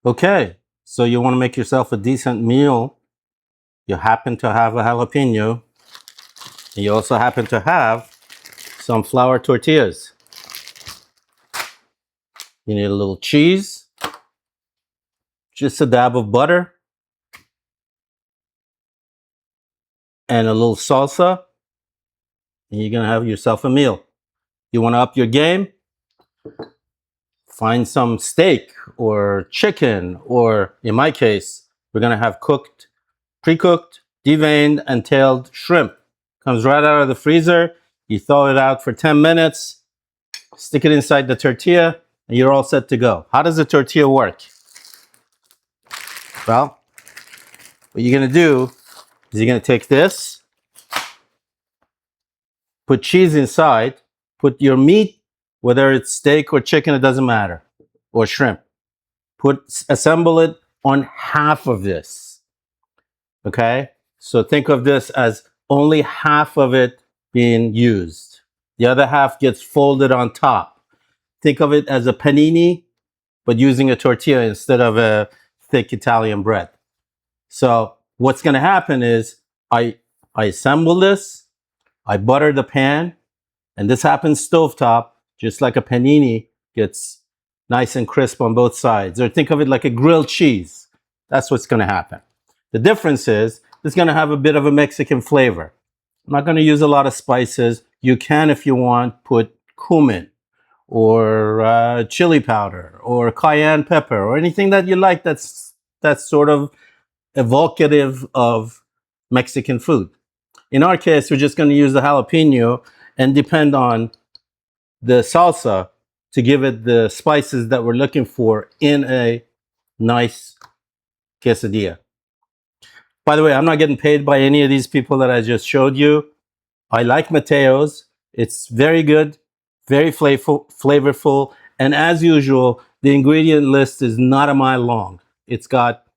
Okay, so you want to make yourself a decent meal. You happen to have a jalapeno. And you also happen to have some flour tortillas. You need a little cheese, just a dab of butter, and a little salsa. And you're going to have yourself a meal. You want to up your game? Find some steak or chicken, or in my case, we're going to have pre-cooked, deveined, and tailed shrimp. Comes right out of the freezer. You thaw it out for 10 minutes, stick it inside the tortilla, and you're all set to go. How does the tortilla work? Well, what you're going to do is you're going to take this, put cheese inside, put your meat, whether it's steak or chicken, it doesn't matter, or shrimp. Assemble it on half of this. Okay? So think of this as only half of it being used. The other half gets folded on top. Think of it as a panini, but using a tortilla instead of a thick Italian bread. So what's going to happen is I assemble this, I butter the pan, and this happens stovetop, just like a panini gets nice and crisp on both sides. Or think of it like a grilled cheese. That's what's going to happen. The difference is it's going to have a bit of a Mexican flavor. I'm not going to use a lot of spices. You can, if you want, put cumin or chili powder or cayenne pepper or anything that you like that's sort of evocative of Mexican food. In our case, we're just going to use the jalapeno and depend on the salsa to give it the spices that we're looking for in a nice quesadilla. By the way, I'm not getting paid by any of these people that I just showed you. I like Mateo's. It's very good, very flavorful. And as usual, the ingredient list is not a mile long. It's got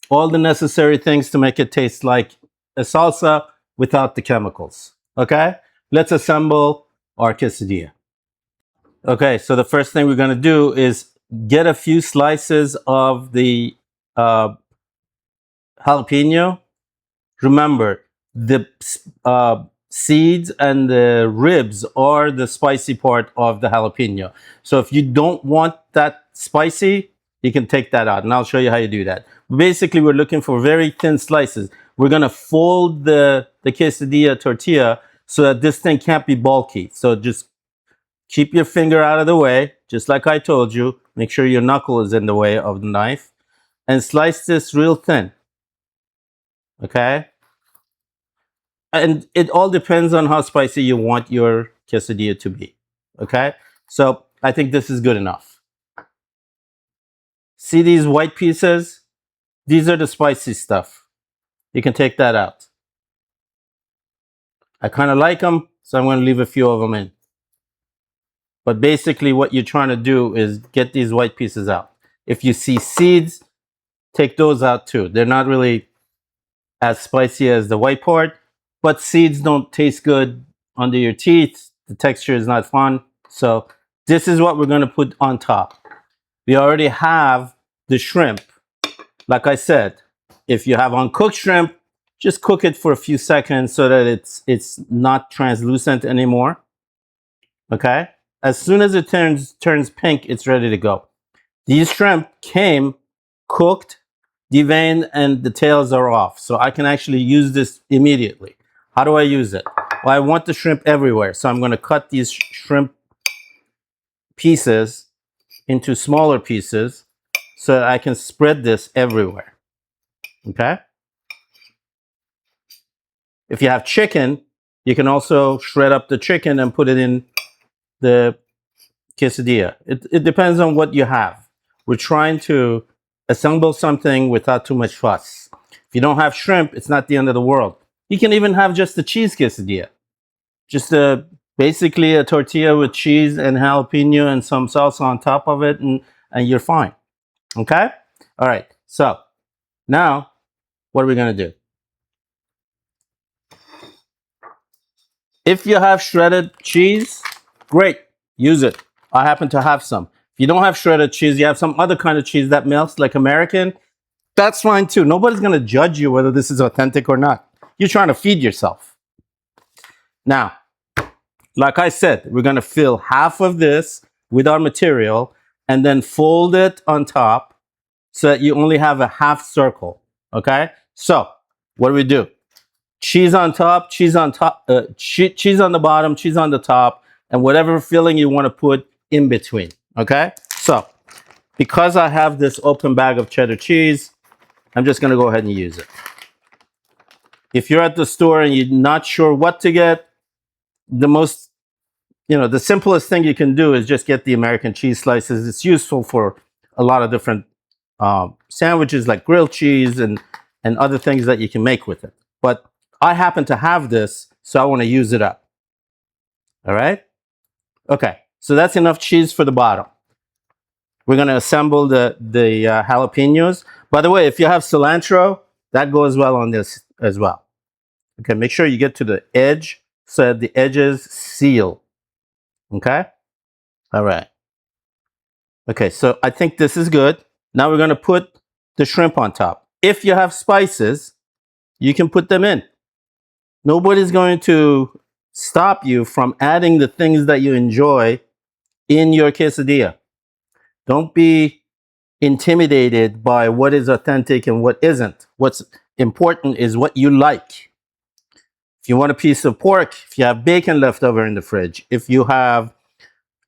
all the necessary things to make it taste like a salsa without the chemicals. Okay? Let's assemble our quesadilla. Okay, so the first thing we're going to do is get a few slices of the jalapeno. Remember, the seeds and the ribs are the spicy part of the jalapeno. So if you don't want that spicy, you can take that out, and I'll show you how you do that. Basically, we're looking for very thin slices. We're going to fold the quesadilla tortilla so that this thing can't be bulky. So just keep your finger out of the way, just like I told you. Make sure your knuckle is in the way of the knife. And slice this real thin. Okay? And it all depends on how spicy you want your quesadilla to be. Okay? So I think this is good enough. See these white pieces? These are the spicy stuff. You can take that out. I kind of like them, so I'm going to leave a few of them in. But basically what you're trying to do is get these white pieces out. If you see seeds, take those out too. They're not really as spicy as the white part, but seeds don't taste good under your teeth. The texture is not fun. So this is what we're going to put on top. We already have the shrimp. Like I said, if you have uncooked shrimp, just cook it for a few seconds so that it's not translucent anymore. Okay? As soon as it turns pink, it's ready to go. These shrimp came cooked, deveined, and the tails are off. So I can actually use this immediately. How do I use it? Well, I want the shrimp everywhere. So I'm going to cut these shrimp pieces into smaller pieces so that I can spread this everywhere. Okay? If you have chicken, you can also shred up the chicken and put it in the quesadilla. It depends on what you have. We're trying to assemble something without too much fuss. If you don't have shrimp, it's not the end of the world. You can even have just a cheese quesadilla. Just basically a tortilla with cheese and jalapeno and some salsa on top of it, and you're fine. Okay? All right. So now, what are we going to do? If you have shredded cheese, great. Use it. I happen to have some. If you don't have shredded cheese, you have some other kind of cheese that melts, like American, that's fine too. Nobody's going to judge you whether this is authentic or not. You're trying to feed yourself. Now, like I said, we're going to fill half of this with our material and then fold it on top so that you only have a half circle. Okay? So, what do? Cheese on top, cheese on top, cheese on the bottom, cheese on the top, and whatever filling you want to put in between. Okay? So, because I have this open bag of cheddar cheese, I'm just going to go ahead and use it. If you're at the store and you're not sure what to get, the simplest thing you can do is just get the American cheese slices. It's useful for a lot of different sandwiches like grilled cheese and other things that you can make with it. But I happen to have this, so I want to use it up. All right? Okay, so that's enough cheese for the bottom. We're going to assemble the jalapenos. By the way, if you have cilantro, that goes well on this as well. Okay, make sure you get to the edge so that the edges seal. Okay? All right. Okay, so I think this is good. Now we're going to put the shrimp on top. If you have spices, you can put them in. Nobody's going to stop you from adding the things that you enjoy in your quesadilla. Don't be intimidated by what is authentic and what isn't. What's important is what you like. If you want a piece of pork, if you have bacon left over in the fridge, if you have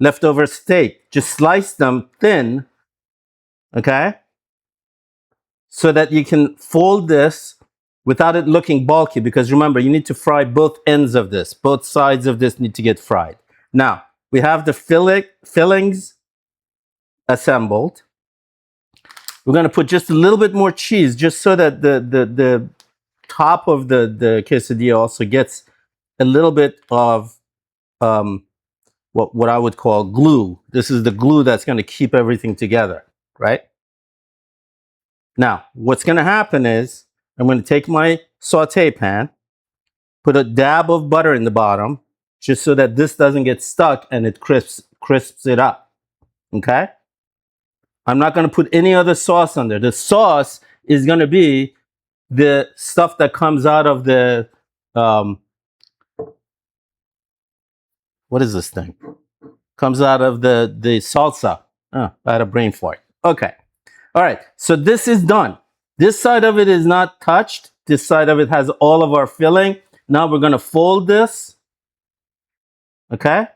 leftover steak, just slice them thin, okay? So that you can fold this without it looking bulky, because remember, you need to fry both ends of this. Both sides of this need to get fried. Now, we have the fillings assembled. We're going to put just a little bit more cheese, just so that the top of the quesadilla also gets a little bit of what I would call glue. This is the glue that's going to keep everything together, right? Now, what's going to happen is I'm going to take my saute pan, put a dab of butter in the bottom, just so that this doesn't get stuck and it crisps it up, okay? I'm not going to put any other sauce on there. The sauce is going to be the stuff that comes out of the, what is this thing? Comes out of the salsa. Oh, I had a brain fart. Okay. All right. So this is done. This side of it is not touched. This side of it has all of our filling. Now we're going to fold this. Okay.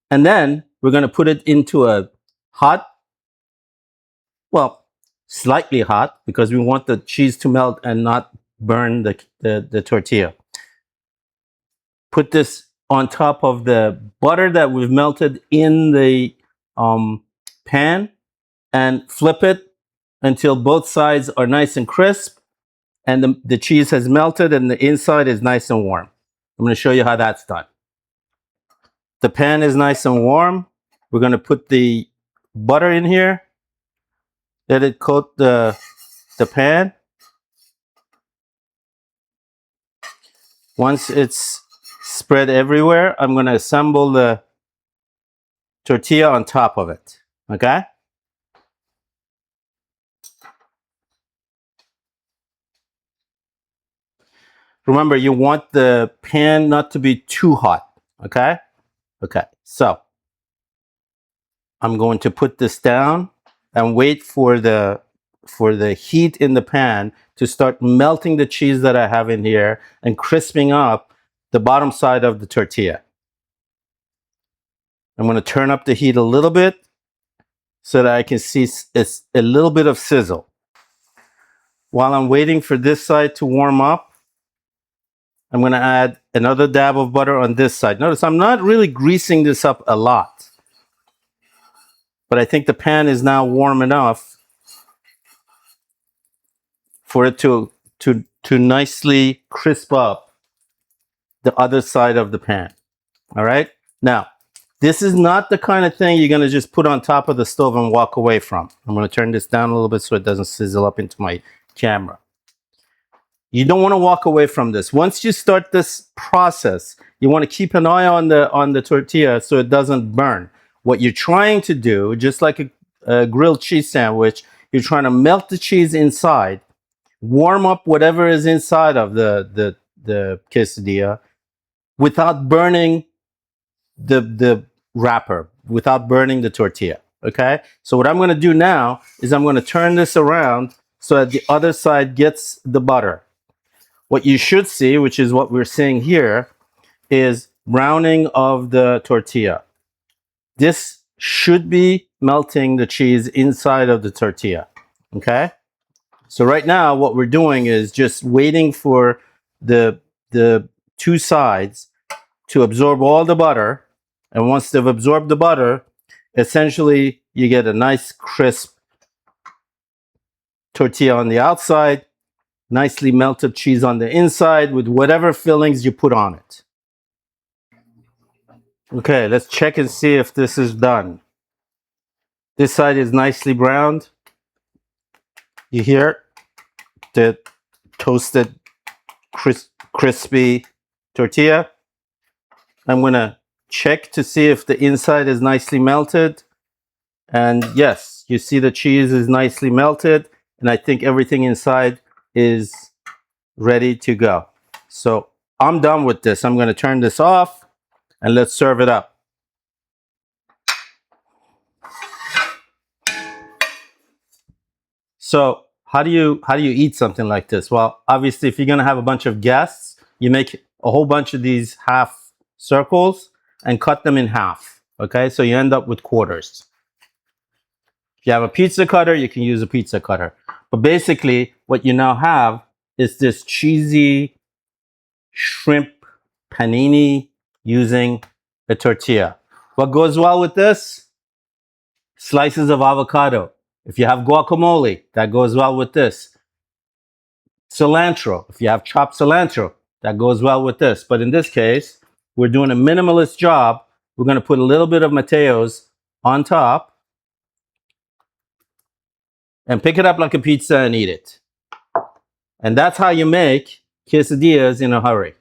And then we're going to put it into a hot, well, slightly hot, because we want the cheese to melt and not burn the tortilla. Put this on top of the butter that we've melted in the pan and flip it until both sides are nice and crisp and the cheese has melted and the inside is nice and warm. I'm going to show you how that's done. The pan is nice and warm. We're going to put the butter in here. Let it coat the pan. Once it's spread everywhere, I'm going to assemble the tortilla on top of it. Okay? Remember, you want the pan not to be too hot. Okay? Okay. So, I'm going to put this down and wait for the heat in the pan to start melting the cheese that I have in here and crisping up the bottom side of the tortilla. I'm going to turn up the heat a little bit so that I can see it's a little bit of sizzle. While I'm waiting for this side to warm up, I'm going to add another dab of butter on this side. Notice I'm not really greasing this up a lot, but I think the pan is now warm enough for it to nicely crisp up the other side of the pan. All right? Now, this is not the kind of thing you're going to just put on top of the stove and walk away from. I'm going to turn this down a little bit so it doesn't sizzle up into my camera. You don't want to walk away from this. Once you start this process, you want to keep an eye on the tortilla so it doesn't burn. What you're trying to do, just like a grilled cheese sandwich, you're trying to melt the cheese inside, warm up whatever is inside of the quesadilla without burning the wrapper, without burning the tortilla. Okay, so what I'm going to do now is I'm going to turn this around so that the other side gets the butter. What you should see, which is what we're seeing here, is browning of the tortilla. This should be melting the cheese inside of the tortilla. Okay, so right now what we're doing is just waiting for the two sides to absorb all the butter. And once they've absorbed the butter, essentially you get a nice crisp tortilla on the outside, nicely melted cheese on the inside with whatever fillings you put on it. Okay, let's check and see if this is done. This side is nicely browned. You hear the toasted, crispy tortilla. I'm going to check to see if the inside is nicely melted. And yes, you see the cheese is nicely melted. And I think everything inside is ready to go. So I'm done with this. I'm going to turn this off and let's serve it up. So how do you eat something like this? Well, obviously, if you're going to have a bunch of guests, you make a whole bunch of these half circles and cut them in half. Okay, so you end up with quarters. If you have a pizza cutter, you can use a pizza cutter. But basically, what you now have is this cheesy shrimp panini using a tortilla. What goes well with this? Slices of avocado. If you have guacamole, that goes well with this. Cilantro. If you have chopped cilantro, that goes well with this. But in this case, we're doing a minimalist job. We're going to put a little bit of Mateo's on top and pick it up like a pizza and eat it. And that's how you make quesadillas in a hurry.